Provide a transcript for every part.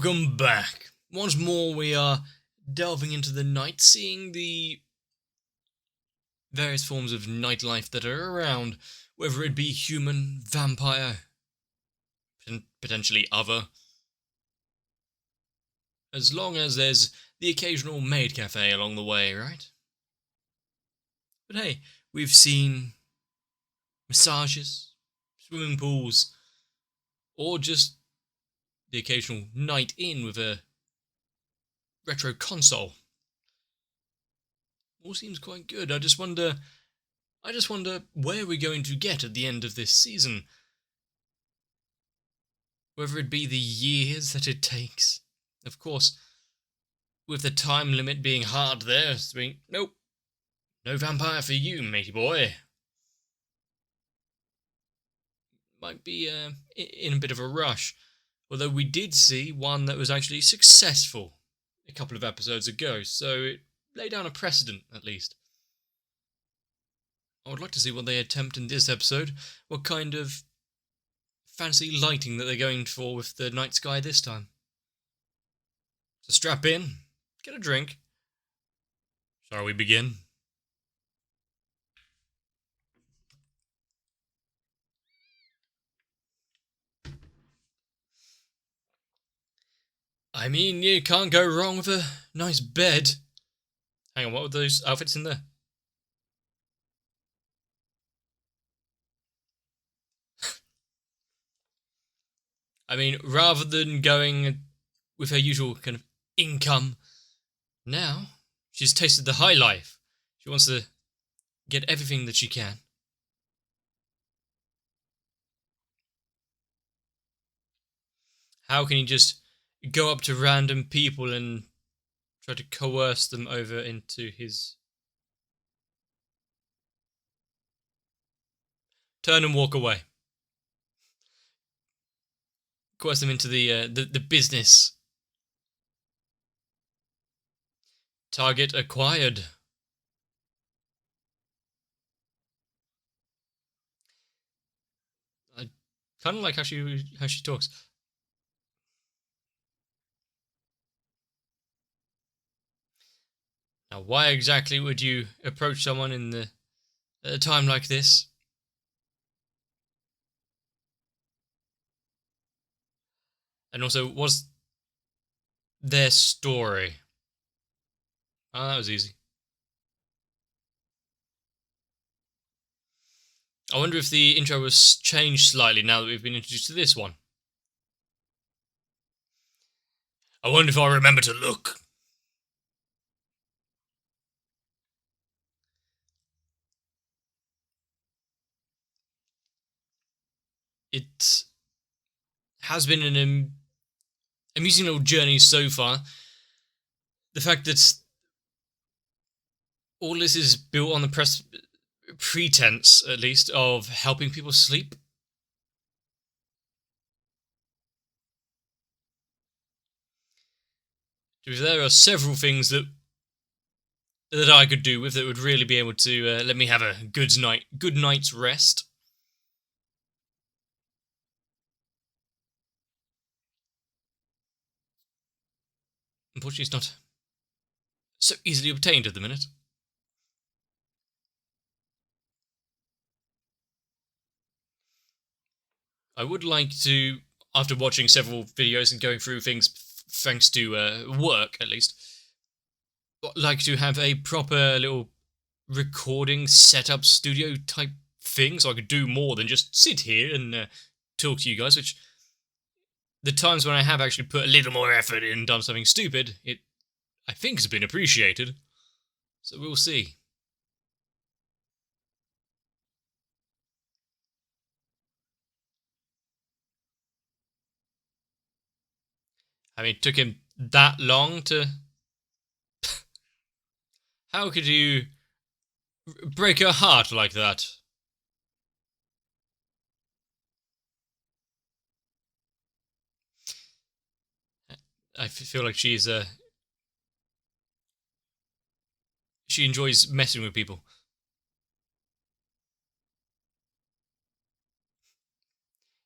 Welcome back. Once more we are delving into the night, seeing the various forms of nightlife that are around, whether it be human, vampire, potentially other. As long as there's the occasional maid cafe along the way, right? But hey, we've seen massages, swimming pools, or just the occasional night in with a retro console. All seems quite good. I just wonder where we're going to get at the end of this season. Whether it be the years that it takes. Of course, with the time limit being hard there, nope. No vampire for you, matey boy. Might be in a bit of a rush. Although we did see one that was actually successful a couple of episodes ago, so it laid down a precedent, at least. I would like to see what they attempt in this episode, what kind of fancy lighting that they're going for with the night sky this time. So strap in, get a drink. Shall we begin? I mean, you can't go wrong with a nice bed. Hang on, what were those outfits in there? I mean, rather than going with her usual kind of income, now she's tasted the high life. She wants to get everything that she can. How can he just go up to random people and try to coerce them over into his... Turn and walk away. Coerce them into the business. Target acquired. I kind of like how she talks. Now, why exactly would you approach someone at a time like this? And also, what's their story? Oh, that was easy. I wonder if the intro was changed slightly now that we've been introduced to this one. I wonder if I'll remember to look. It has been an amusing little journey so far. The fact that all this is built on the pretense, at least, of helping people sleep. There are several things that I could do with that would really be able to let me have a good night's rest. Unfortunately, it's not so easily obtained at the minute. I would like to, after watching several videos and going through things thanks to work, at least, like to have a proper little recording setup studio type thing so I could do more than just sit here and talk to you guys, which the times when I have actually put a little more effort in and done something stupid, it, I think, has been appreciated. So we'll see. I mean, it took him that long to... How could you break her heart like that? I feel like she's she enjoys messing with people.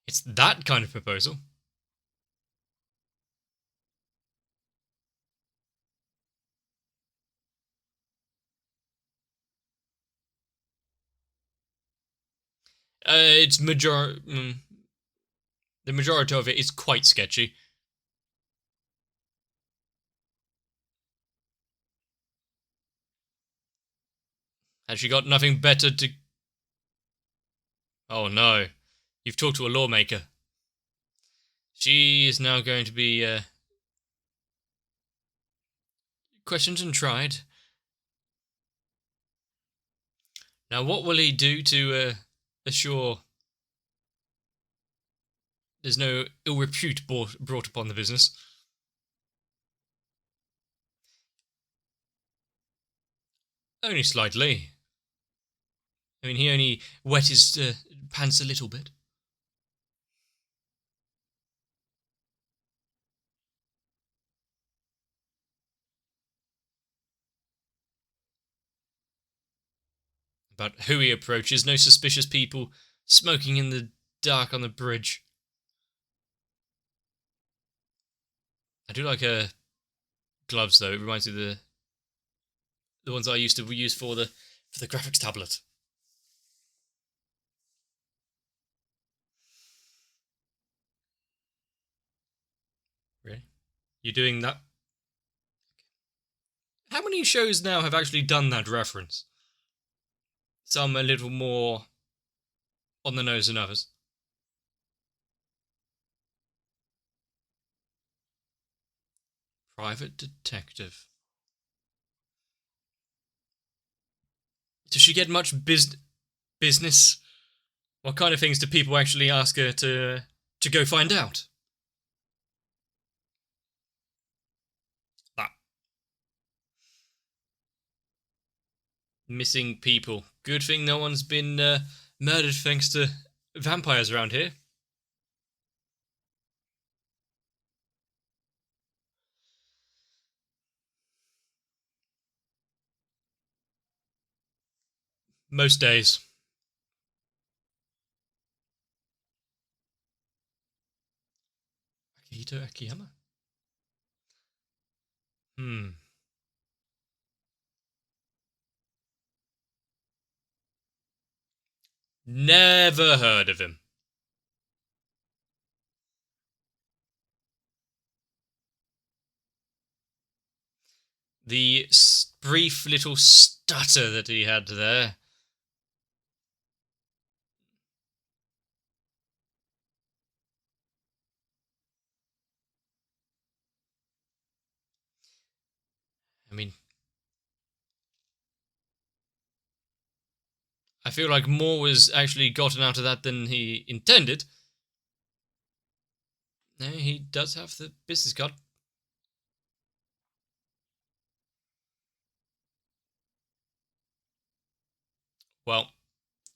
It's that kind of proposal. It's the majority of it is quite sketchy. Has she got nothing better to... Oh no. You've talked to a lawmaker. She is now going to be questioned and tried. Now, what will he do to assure there's no ill repute brought upon the business? Only slightly. I mean, he only wet his pants a little bit. But who he approaches, no suspicious people smoking in the dark on the bridge. I do like gloves though. It reminds me of the ones I used to use for the graphics tablet. Really? You're doing that? How many shows now have actually done that reference? Some a little more on the nose than others. Private detective. Does she get much business? What kind of things do people actually ask her to go find out? That missing people. Good thing no one's been murdered thanks to vampires around here. Most days. Akihito Akiyama? Hmm. Never heard of him. The brief little stutter that he had there. I mean, I feel like more was actually gotten out of that than he intended. No, he does have the business card. Well,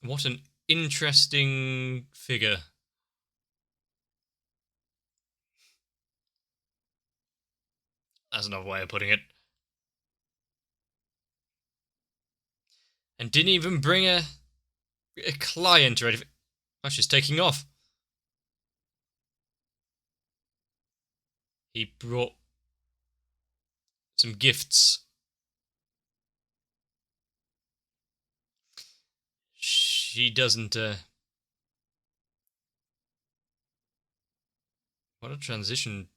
what an interesting figure. That's another way of putting it. And didn't even bring a client or anything. Oh, she's taking off. He brought some gifts. She doesn't. What a transition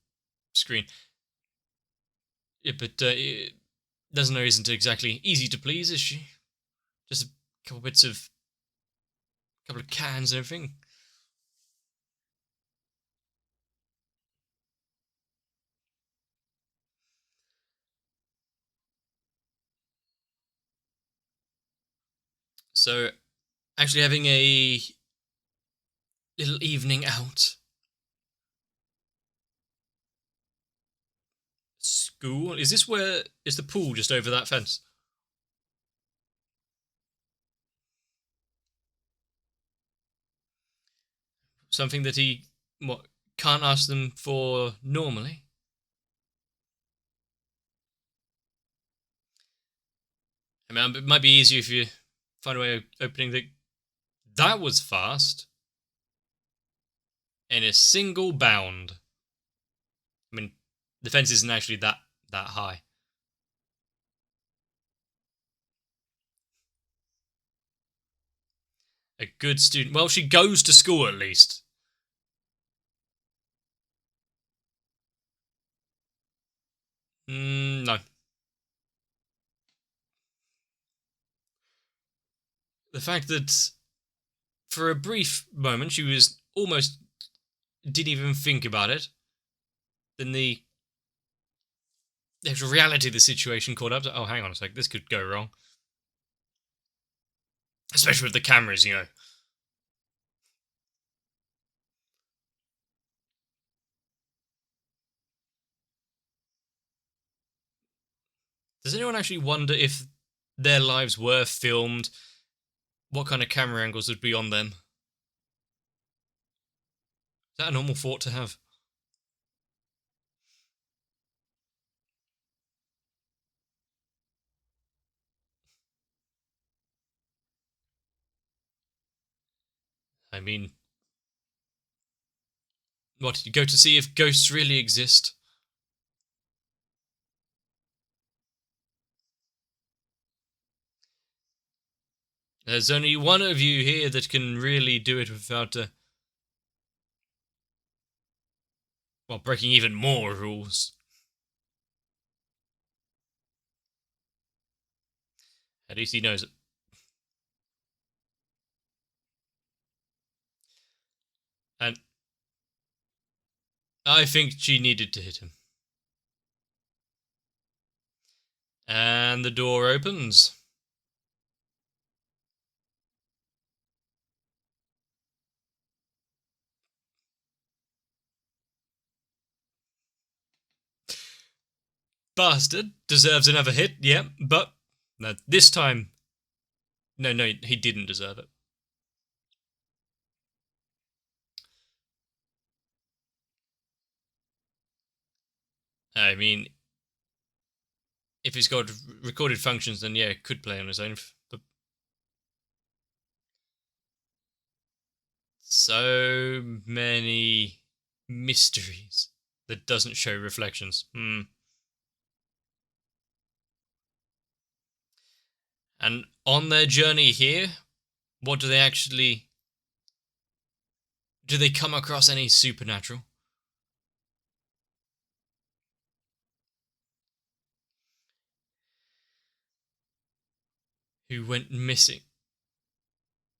screen. Yeah, but doesn't know isn't exactly easy to please, is she? Just a couple of cans and everything. So, actually having a little evening out. School? Is this where is the pool just over that fence? Something that he can't ask them for normally. I mean, it might be easier if you find a way of opening the. That was fast. In a single bound. I mean, the fence isn't actually that high. A good student. Well, she goes to school at least. No. The fact that for a brief moment she was almost didn't even think about it, then the actual reality of the situation caught up to, oh, hang on a sec, this could go wrong. Especially with the cameras, you know. Does anyone actually wonder if their lives were filmed, what kind of camera angles would be on them? Is that a normal thought to have? I mean, what, did you go to see if ghosts really exist? There's only one of you here that can really do it without, well, breaking even more rules. At least he knows it. And I think she needed to hit him. And the door opens. Bastard deserves another hit, yeah, but no, this time, no, he didn't deserve it. I mean, if he's got recorded functions, then yeah, could play on his own. But so many mysteries that doesn't show reflections. And on their journey here, what do they actually? Do they come across any supernatural? Who went missing?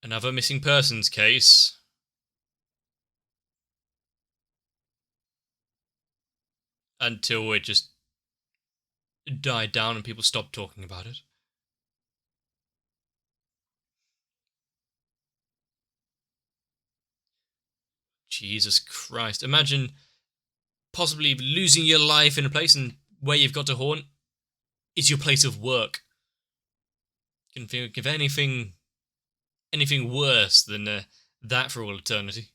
Another missing persons case. Until it just died down and people stopped talking about it. Jesus Christ. Imagine possibly losing your life in a place and where you've got to haunt is your place of work. You can think of anything worse than that for all eternity.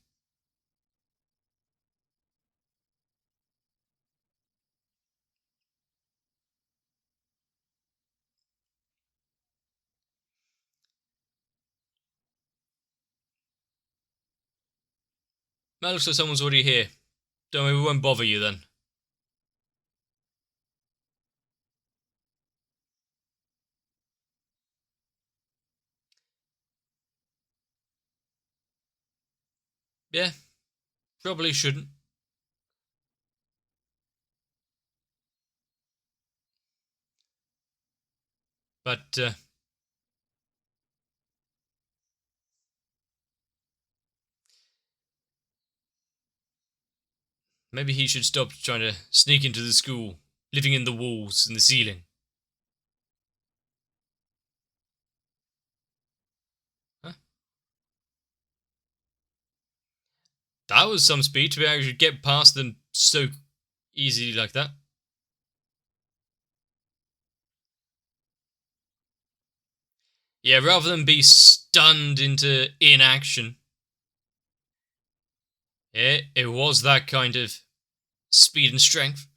That looks like someone's already here. Don't worry, we won't bother you then. Yeah, probably shouldn't. But maybe he should stop trying to sneak into the school, living in the walls and the ceiling. Huh? That was some speed to be able to get past them so easily like that. Yeah, rather than be stunned into inaction. It was that kind of speed and strength.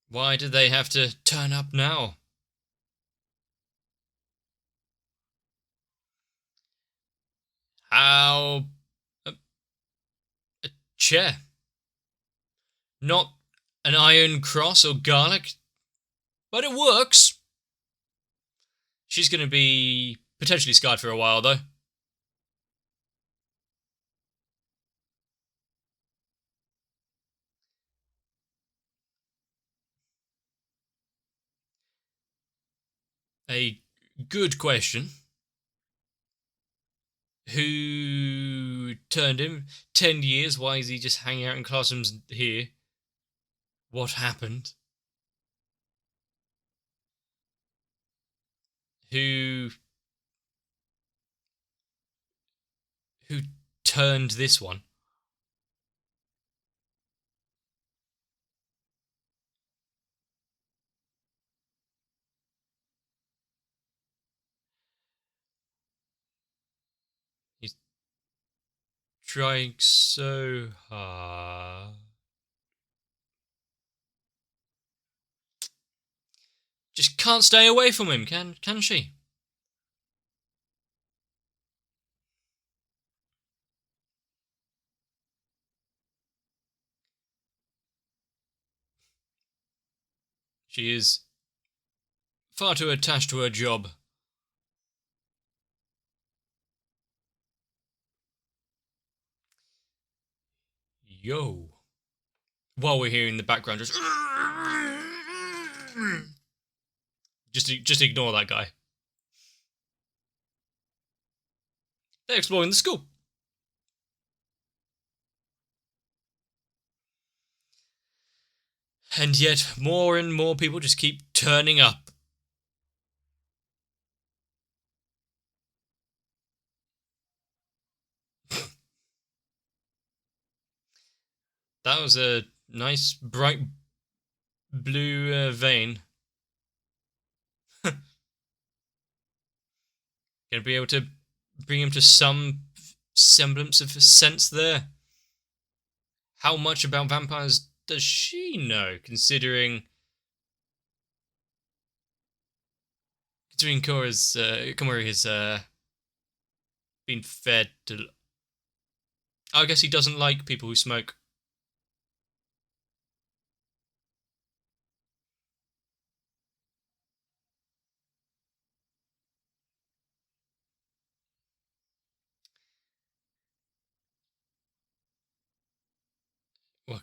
Why did they have to turn up now? How? A, a chair. Not an iron cross or garlic, but it works. She's going to be potentially scarred for a while, though. A good question. Who turned him? 10 years? Why is he just hanging out in classrooms here? What happened? Who who turned this one? He's trying so hard. Just can't stay away from him, can she? She is far too attached to her job. Yo. While we're hearing the background, just ignore that guy. They're exploring the school. And yet, more and more people just keep turning up. That was a nice, bright blue vein. Gonna be able to bring him to some semblance of sense there. How much about vampires does she know, considering Komori has been fed to. I guess he doesn't like people who smoke. Well,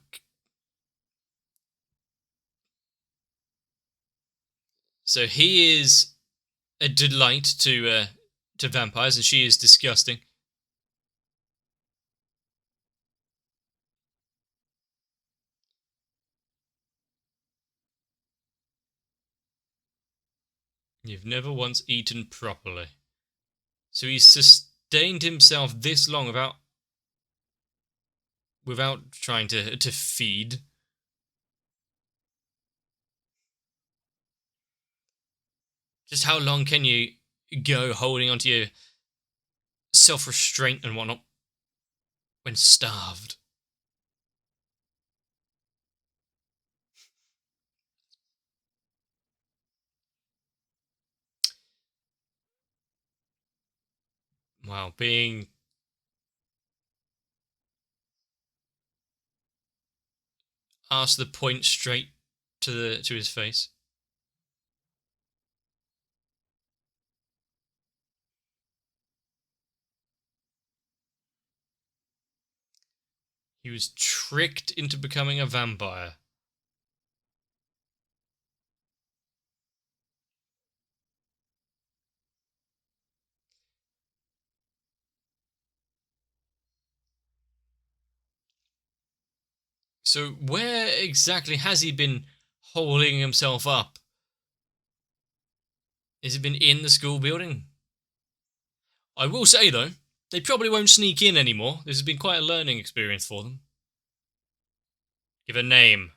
so he is a delight to vampires, and she is disgusting. You've never once eaten properly. So he's sustained himself this long without trying to feed. Just how long can you go holding onto your self restraint and whatnot when starved? Wow, being asked the point straight to his face. He was tricked into becoming a vampire. So where exactly has he been holding himself up? Has it been in the school building? I will say though, they probably won't sneak in anymore. This has been quite a learning experience for them. Give a name.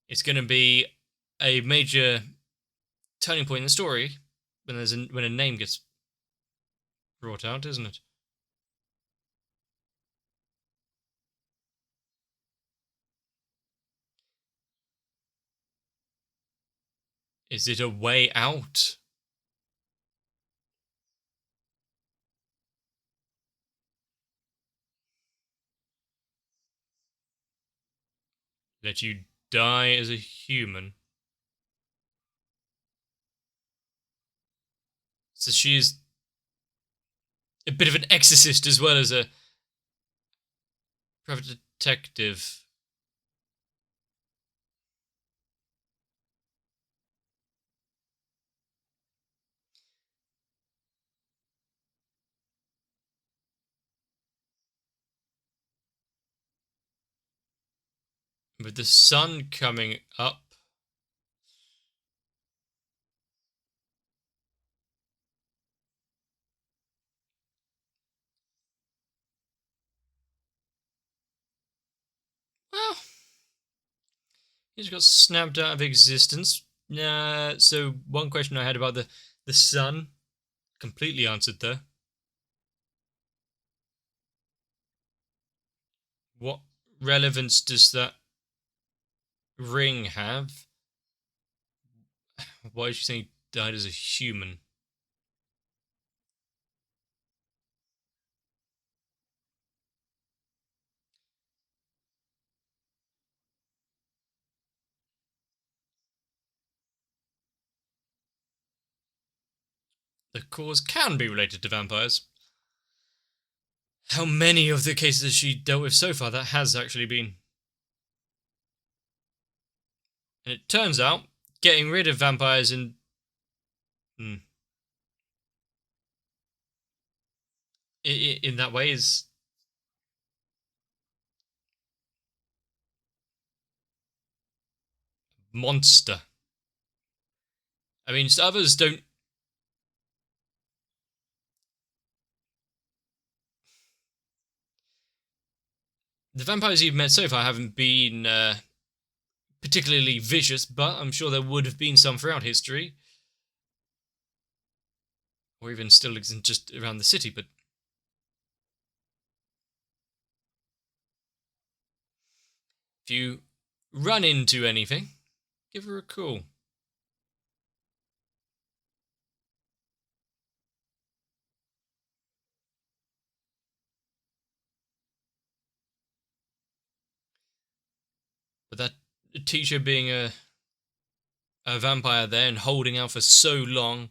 It's going to be a major turning point in the story when a name gets brought out, isn't it? Is it a way out? Let you die as a human. So she is a bit of an exorcist as well as a private detective. With the sun coming up. Well, he's got snapped out of existence. So one question I had about the sun, completely answered there. What relevance does that ring have? Why is she saying he died as a human? The cause can be related to vampires. How many of the cases she dealt with so far that has actually been? And it turns out getting rid of vampires hmm, in that way is monster. I mean, others don't. The vampires you've met so far haven't been particularly vicious, but I'm sure there would have been some throughout history, or even still exist just around the city. But if you run into anything, give her a call. But that teacher being a vampire there and holding out for so long,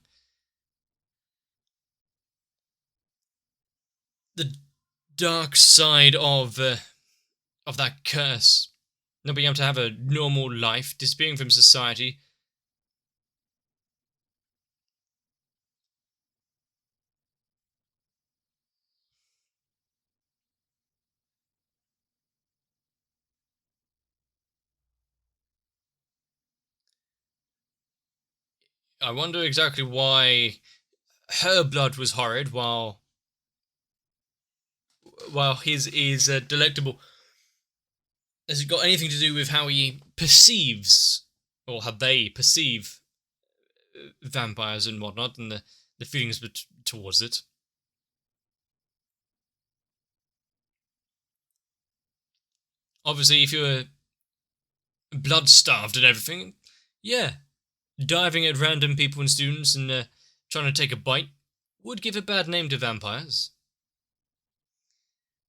the dark side of that curse, not being able to have a normal life, disappearing from society. I wonder exactly why her blood was horrid while his is delectable. Has it got anything to do with how he perceives, or how they perceive vampires and whatnot, and the feelings towards it? Obviously, if you're blood starved and everything, yeah, diving at random people and students and trying to take a bite would give a bad name to vampires.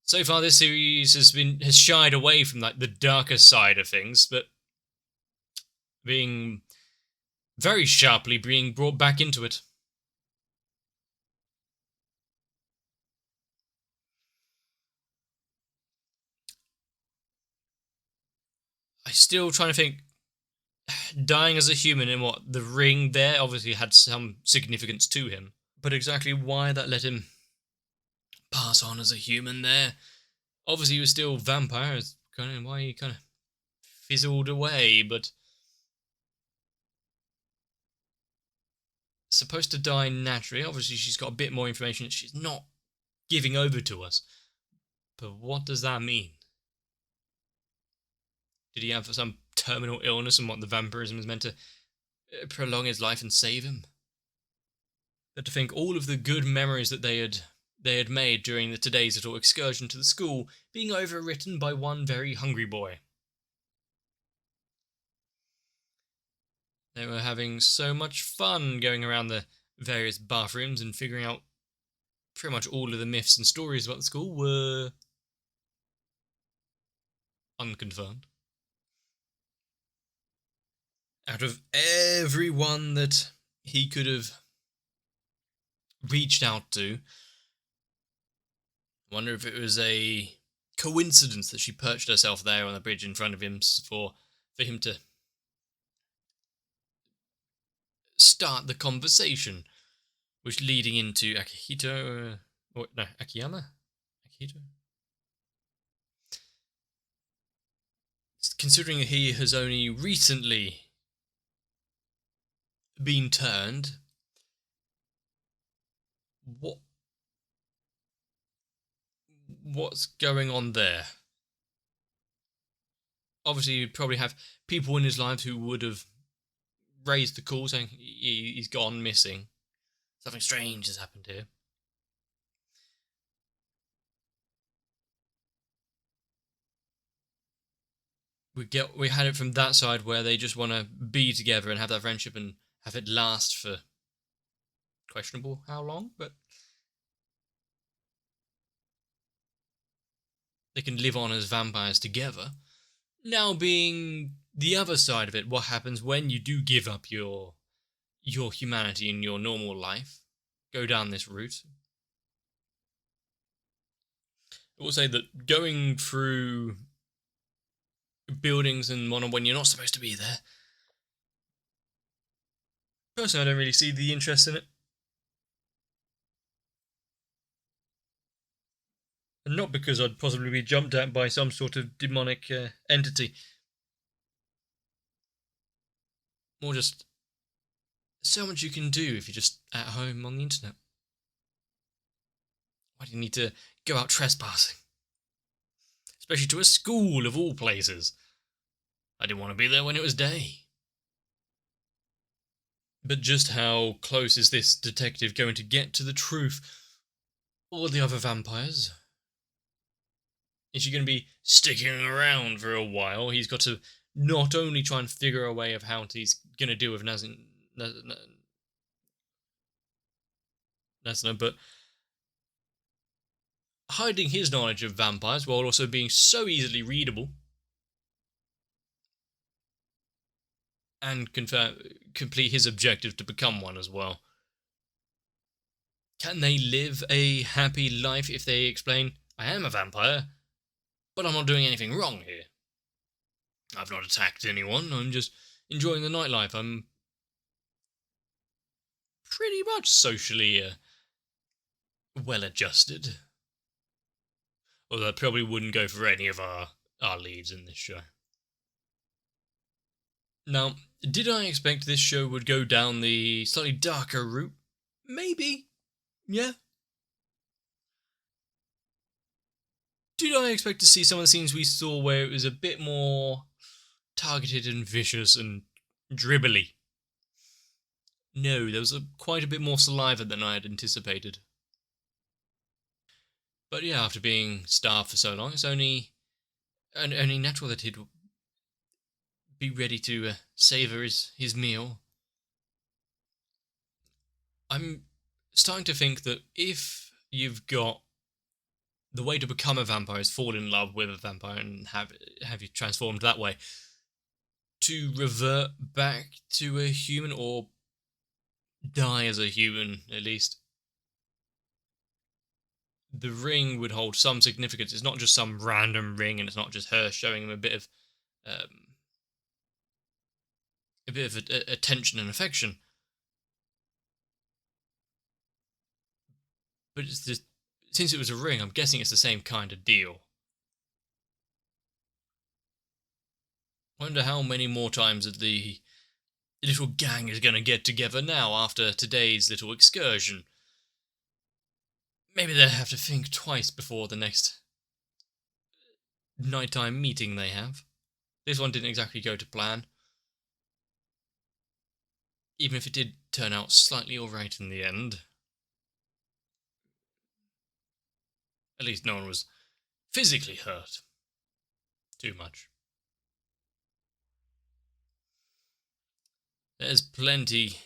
So far, this series has shied away from like the darker side of things, but being very sharply being brought back into it. I still trying to think. Dying as a human in what the ring there obviously had some significance to him, but exactly why that let him pass on as a human there. Obviously, he was still vampires, kind of why he kind of fizzled away, but supposed to die naturally. Obviously, she's got a bit more information that she's not giving over to us. But what does that mean? Did he have some terminal illness and what the vampirism is meant to prolong his life and save him? But to think all of the good memories that they had made during today's little excursion to the school being overwritten by one very hungry boy. They were having so much fun going around the various bathrooms and figuring out pretty much all of the myths and stories about the school were unconfirmed. out of everyone that he could have reached out to, I wonder if it was a coincidence that she perched herself there on the bridge in front of him for him to start the conversation, which leading into Akihito, or no, Akiyama? Akihito? Considering he has only recently been turned, what's going on there? Obviously, you'd probably have people in his life who would have raised the call saying he's gone missing. Something strange has happened here. We had it from that side where they just want to be together and have that friendship and have it last for questionable how long, but they can live on as vampires together. Now being the other side of it, what happens when you do give up your humanity in your normal life, go down this route. I will say that going through buildings and whatnot when you're not supposed to be there, personally, I don't really see the interest in it. And not because I'd possibly be jumped at by some sort of demonic entity. More just so much you can do if you're just at home on the internet. Why do you need to go out trespassing? Especially to a school of all places. I didn't want to be there when it was day. But just how close is this detective going to get to the truth? Or the other vampires? Is she going to be sticking around for a while? He's got to not only try and figure a way of how he's going to deal with Nasna, but hiding his knowledge of vampires while also being so easily readable and complete his objective to become one as well. Can they live a happy life if they explain, I am a vampire, but I'm not doing anything wrong here? I've not attacked anyone, I'm just enjoying the nightlife. I'm pretty much socially well adjusted. Although I probably wouldn't go for any of our leads in this show. Now, did I expect this show would go down the slightly darker route? Maybe. Yeah. Did I expect to see some of the scenes we saw where it was a bit more targeted and vicious and dribbly? No, there was quite a bit more saliva than I had anticipated. But yeah, after being starved for so long, it's only natural that he'd be ready to savour his meal. I'm starting to think that if you've got the way to become a vampire is fall in love with a vampire and have you transformed that way, to revert back to a human or die as a human, at least, the ring would hold some significance. It's not just some random ring, and it's not just her showing him a bit of attention and affection. But it's just, since it was a ring, I'm guessing it's the same kind of deal. I wonder how many more times that the little gang is going to get together now after today's little excursion. Maybe they'll have to think twice before the next nighttime meeting they have. This one didn't exactly go to plan. Even if it did turn out slightly alright in the end. At least no one was physically hurt too much. There's plenty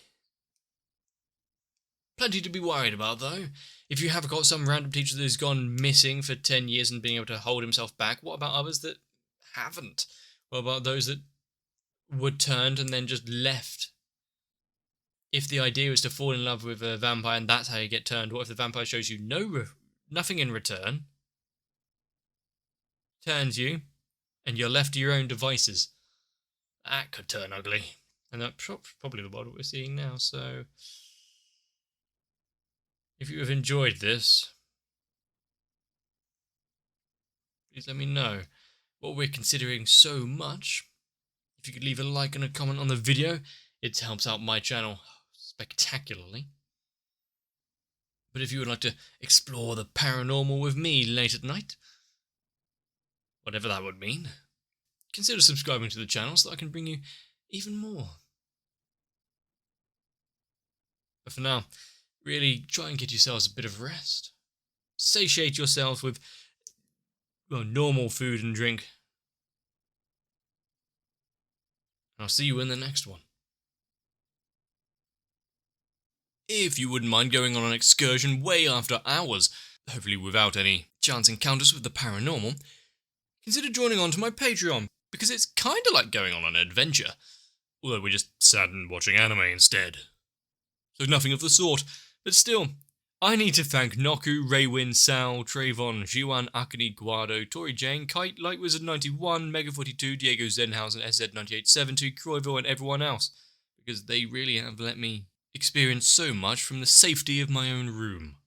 to be worried about, though. If you have got some random teacher that's gone missing for 10 years and being able to hold himself back, what about others that haven't? What about those that were turned and then just left. If the idea is to fall in love with a vampire and that's how you get turned, what if the vampire shows you nothing in return, turns you, and you're left to your own devices? That could turn ugly. And that's probably the world we're seeing now, so if you have enjoyed this, please let me know what we're considering so much. If you could leave a like and a comment on the video, it helps out my channel spectacularly. But if you would like to explore the paranormal with me late at night, whatever that would mean, consider subscribing to the channel so that I can bring you even more. But for now, really try and get yourselves a bit of rest. Satiate yourselves with, well, normal food and drink. And I'll see you in the next one. If you wouldn't mind going on an excursion way after hours, hopefully without any chance encounters with the paranormal, consider joining on to my Patreon, because it's kinda like going on an adventure, although we just sat and watching anime instead. So nothing of the sort, but still, I need to thank Noku, Raywin, Sal, Trayvon, Jiwan, Akane, Guado, Tori Jane, Kite, Lightwizard91, Mega42, Diego Zenhausen, SZ9872, Croyville, and everyone else, because they really have let me experience so much from the safety of my own room.